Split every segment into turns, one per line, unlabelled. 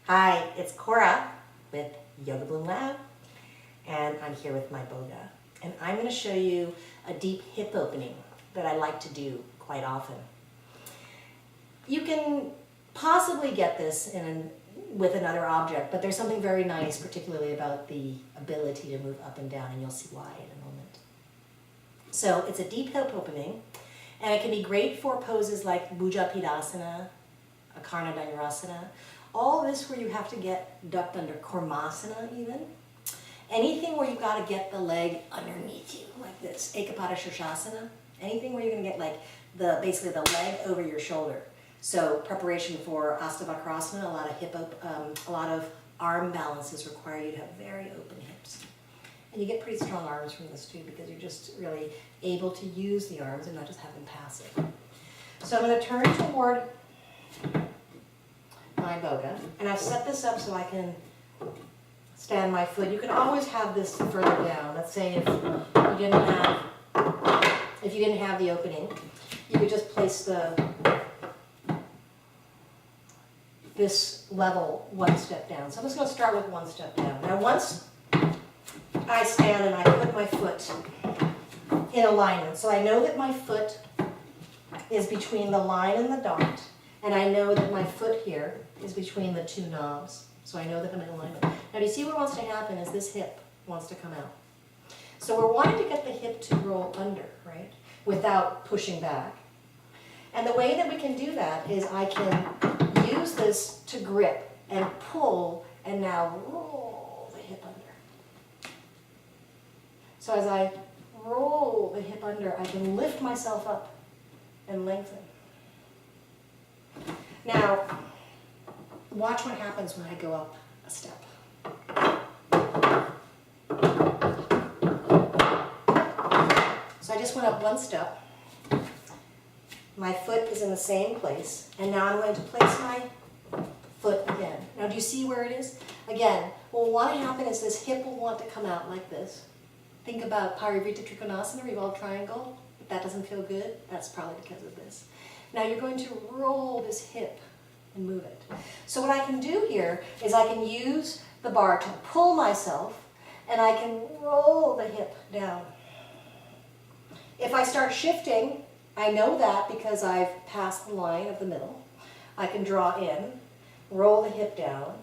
Hi, it's Cora with Yoga Bloom Lab, and I'm here with my Bhoga. And I'm going to show you a deep hip opening that I like to do quite often. You can possibly get this with another object, but there's something very nice, particularly about the ability to move up and down, and you'll see why in a moment. So it's a deep hip opening, and it can be great for poses like Bhoga System, Karna all this where you have to get ducked under, Kurmasana even. Anything where you've got to get the leg underneath you, like this, Ekapada Shirshasana. Anything where you're going to get like basically the leg over your shoulder. So preparation for Astavakrasana, a lot of arm balances require you to have very open hips. And you get pretty strong arms from this too, because you're just really able to use the arms and not just have them passive. So I'm going to turn toward my Bhoga, and I've set this up so I can stand my foot. You can always have this further down. Let's say if you didn't have the opening, you could just place this level one step down. So I'm just going to start with one step down. Now once I stand and I put my foot in alignment, so I know that my foot is between the line and the dot, and I know that my foot here is between the two knobs, so I know that I'm in alignment. Now do you see what wants to happen is this hip wants to come out. So we're wanting to get the hip to roll under, right, without pushing back. And the way that we can do that is I can use this to grip and pull and now roll the hip under. So as I roll the hip under, I can lift myself up and lengthen. Now, watch what happens when I go up a step. So I just went up one step. My foot is in the same place, and now I'm going to place my foot again. Now, do you see where it is? Again, what will want to happen is this hip will want to come out like this. Think about Parivrtta Trikonasana, revolved triangle. If that doesn't feel good, that's probably because of this. Now you're going to roll this hip and move it. So what I can do here is I can use the bar to pull myself, and I can roll the hip down. If I start shifting, I know that because I've passed the line of the middle. I can draw in, roll the hip down,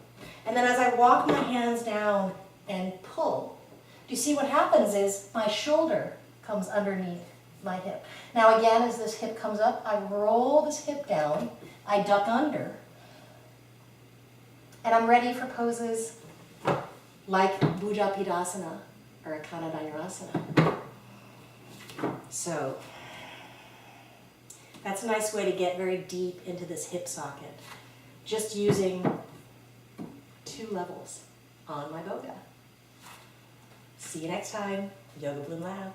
and then as I walk my hands down and pull, do you see what happens is my shoulder comes underneath my hip. Now again, as this hip comes up, I roll this hip down, I duck under, and I'm ready for poses like Bhoga Pidasana or Karna. So that's a nice way to get very deep into this hip socket, just using 2 levels on my Bhoga. See you next time, Yoga Bloom Lab.